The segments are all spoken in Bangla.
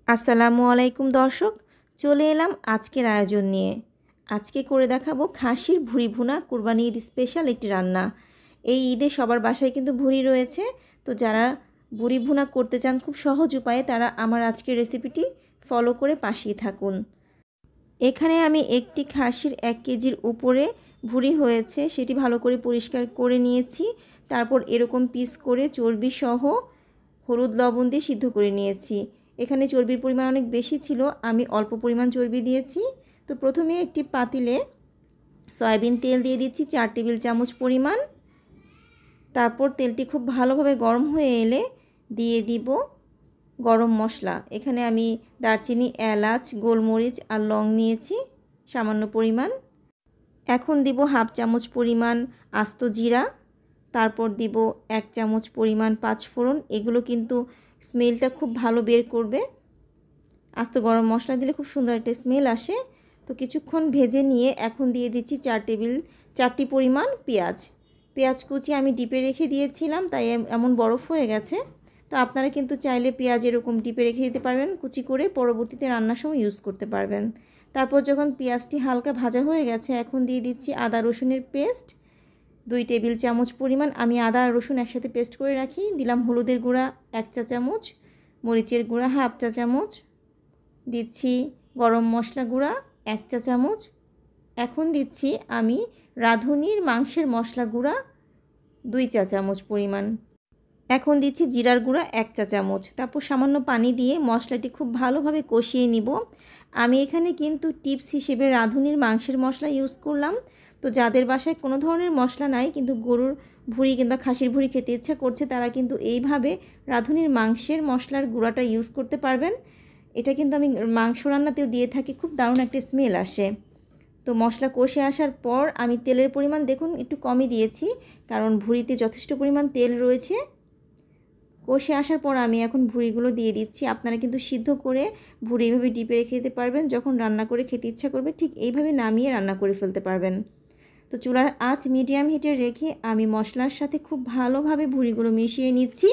আসসালামু আলাইকুম দর্শক, চলে এলাম আজকের আয়োজন নিয়ে। আজকে করে দেখাবো খাসির ভুঁড়ি ভুনা, কুরবানি ঈদ স্পেশাল একটি রান্না। এই ঈদে সবার বাসায় কিন্তু ভুঁড়ি রয়েছে, তো যারা ভুঁড়ি ভুনা করতে চান খুব সহজ উপায়ে তারা আমার আজকের রেসিপিটি ফলো করে পাশেই থাকুন। এখানে আমি একটি খাসির 1 কেজির উপরে ভুঁড়ি হয়েছে সেটি ভালো করে পরিষ্কার করে নিয়েছি। তারপর এরকম পিস করে চর্বি সহ হলুদ লবণ দিয়ে সিদ্ধ করে নিয়েছি। এখানে চর্বির পরিমাণ অনেক বেশি ছিল, আমি অল্প পরিমাণ চর্বি দিয়েছি। তো প্রথমে একটি পাতিলে সয়াবিন তেল দিয়ে দিচ্ছি 4 টেবিল চামচ পরিমাণ। তারপর তেলটি খুব ভালোভাবে গরম হয়ে এলে দিয়ে দিব গরম মশলা। এখানে আমি দারচিনি, এলাচ, গোলমরিচ আর লং নিয়েছি সামান্য পরিমাণ। এখন দিব হাফ চামচ পরিমাণ আস্ত জিরা, তারপর দিব 1 চামচ পরিমাণ পাঁচফোড়ন। এগুলো কিন্তু স্মেলটা খুব ভালো বের করবে। আস্ত গরম মশলা দিলে খুব সুন্দর একটা স্মেল আসে। তো কিছুক্ষণ ভেজে নিয়ে এখন দিয়ে দিচ্ছি 4টি পরিমাণ পেঁয়াজ কুচি আমি ডিপে রেখে দিয়েছিলাম, তাই এমন বরফ হয়ে গেছে। তো আপনারা কিন্তু চাইলে পেঁয়াজ এরকম ডিপে রেখে দিতে পারবেন কুচি করে, পরবর্তীতে রান্নার সময় ইউজ করতে পারবেন। তারপর যখন পেঁয়াজটি হালকা ভাজা হয়ে গেছে এখন দিয়ে দিচ্ছি আদা রসুনের পেস্ট 2 টেবিল চামচ পরিমাণ। আমি আদা আর রসুন একসাথে পেস্ট করে রাখি। দিলাম হলুদের গুঁড়া 1 চা চামচ, মরিচের গুঁড়া হাফ চা চামচ, দিচ্ছি গরম মশলা গুঁড়া 1 চা চামচ। এখন দিচ্ছি আমি রাঁধুনির মাংসের মশলা গুঁড়া 2 চা চামচ পরিমাণ। এখন দিচ্ছি জিরার গুঁড়া 1 চা চামচ। তারপর সামান্য পানি দিয়ে মশলাটি খুব ভালোভাবে কষিয়ে নিব। আমি এখানে কিন্তু টিপস হিসেবে রাঁধুনির মাংসের মশলা ইউজ করলাম। তো যাদের বাসায় কোনো ধরনের মশলা নাই কিন্তু গরুর ভুঁড়ি কিংবা খাসির ভুঁড়ি খেতে ইচ্ছা করছে তারা কিন্তু এইভাবে রাঁধুনির মাংসের মশলার গুঁড়াটা ইউজ করতে পারবেন। এটা কিন্তু আমি মাংস রান্নাতেও দিয়ে থাকি, খুব দারুণ একটা স্মেল আসে। তো মশলা কষে আসার পর আমি তেলের পরিমাণ দেখুন একটু কমই দিয়েছি, কারণ ভুঁড়িতে যথেষ্ট পরিমাণ তেল রয়েছে। কষে আসার পর আমি এখন ভুঁড়িগুলো দিয়ে দিচ্ছি। আপনারা কিন্তু সিদ্ধ করে ভুঁড়ি এইভাবে ডিপে রেখে দিতে পারবেন, যখন রান্না করে খেতে ইচ্ছা করবে ঠিক এইভাবে নামিয়ে রান্না করে ফেলতে পারবেন। তো চুলার আঁচ মিডিয়াম হিটে রেখে আমি মশলার সাথে খুব ভালোভাবে ভুঁড়িগুলো মিশিয়ে নিচ্ছি।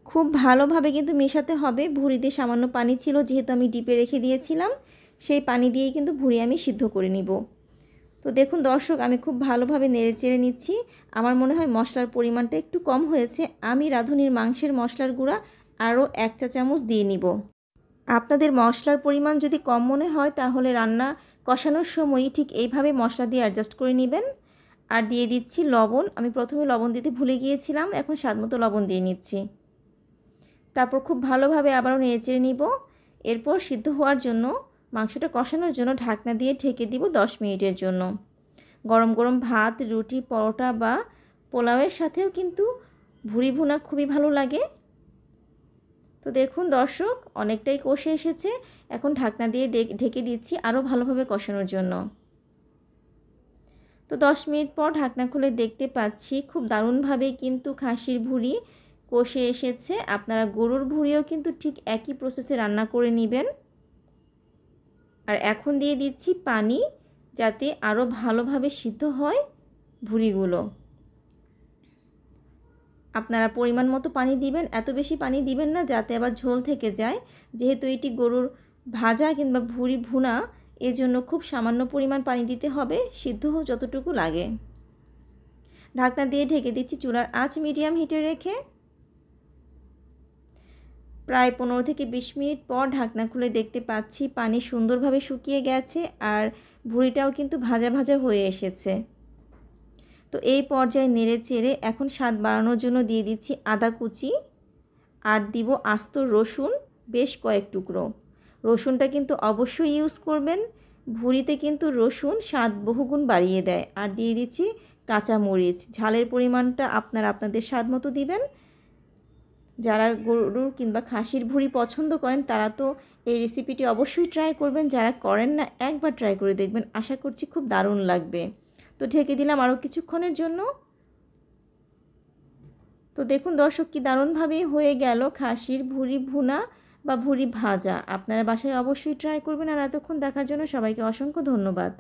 খুব ভালোভাবে কিন্তু মেশাতে হবে। ভুঁড়িতে সামান্য পানি ছিল যেহেতু আমি ডিপে রেখে দিয়েছিলাম, সেই পানি দিয়েই কিন্তু ভুঁড়ি আমি সিদ্ধ করে নিব। তো দেখুন দর্শক, আমি খুব ভালোভাবে নেড়ে চেড়ে নিচ্ছি। আমার মনে হয় মশলার পরিমাণটা একটু কম হয়েছে। আমি রাঁধুনির মাংসের মশলার গুঁড়া আরও 1 চা চামচ দিয়ে নিব। আপনাদের মশলার পরিমাণ যদি কম মনে হয় তাহলে রান্না কষানোর সময়ই ঠিক এইভাবে মশলা দিয়ে অ্যাডজাস্ট করে নেবেন। আর দিয়ে দিচ্ছি লবণ। আমি প্রথমে লবণ দিতে ভুলে গিয়েছিলাম, এখন স্বাদমতো লবণ দিয়ে নিচ্ছি। তারপর খুব ভালোভাবে আবারও নেড়ে চেড়ে নিব। এরপর সিদ্ধ হওয়ার জন্য মাংসটা কষানোর জন্য ঢাকনা দিয়ে ঢেকে দিব 10 মিনিটের জন্য। গরম গরম ভাত, রুটি, পরোটা বা পোলাওয়ের সাথেও কিন্তু ভুঁড়ি ভুনা খুবই ভালো লাগে। তো দেখুন দর্শক, অনেকটাই কষে এসেছে। এখন ঢাকনা দিয়ে ঢেকে দিচ্ছি আরও ভালোভাবে কষানোর জন্য। তো 10 মিনিট পর ঢাকনা খুলে দেখতে পাচ্ছি খুব দারুণভাবেই কিন্তু খাসির ভুঁড়ি কষে এসেছে। আপনারা গরুর ভুঁড়িও কিন্তু ঠিক একই প্রসেসে রান্না করে নেবেন। আর এখন দিয়ে দিচ্ছি পানি, যাতে আরও ভালোভাবে সিদ্ধ হয় ভুঁড়িগুলো। আপনারা পরিমাণ মতো পানি দিবেন, এত বেশি পানি দিবেন না যাতে আবার ঝোল থেকে যায়। যেহেতু এটি গরুর ভাজা কিংবা ভুঁড়ি ভুনা, এজন্য খুব সামান্য পরিমাণ পানি দিতে হবে, সিদ্ধ যতটুকু লাগে। ঢাকনা দিয়ে ঢেকে দিচ্ছি চুলার আঁচ মিডিয়াম হিটে রেখে। প্রায় 15 থেকে 20 মিনিট পর ঢাকনা খুলে দেখতে পাচ্ছি পানি সুন্দরভাবে শুকিয়ে গেছে আর ভুঁড়িটাও কিন্তু ভাজা ভাজা হয়ে এসেছে। তো এই পর্যায়ে নেড়ে চেড়ে এখন স্বাদ বাড়ানোর জন্য দিয়ে দিচ্ছি আদা কুচি আর দিব আস্ত রসুন বেশ কয়েক টুকরো। রসুনটা কিন্তু অবশ্যই ইউজ করবেন, ভুঁড়িতে কিন্তু রসুন স্বাদ বহুগুণ বাড়িয়ে দেয়। আর দিয়ে দিচ্ছি কাঁচা মরিচ। ঝালের পরিমাণটা আপনারা আপনাদের স্বাদ মতো দিবেন। যারা গরুর কিংবা খাসির ভুঁড়ি পছন্দ করেন তারা তো এই রেসিপিটি অবশ্যই ট্রাই করবেন, যারা করেন না একবার ট্রাই করে দেখবেন, আশা করছি খুব দারুণ লাগবে। তো ঢেকে দিলাম আরও কিছুক্ষণের জন্য। তো দেখুন দর্শক, কি দারুণভাবে হয়ে গেল খাসির ভুঁড়ি ভুনা বা ভুঁড়ি ভাজা। আপনারা বাসায় অবশ্যই ট্রাই করবেন। আর এতক্ষণ দেখার জন্য সবাইকে অসংখ্য ধন্যবাদ।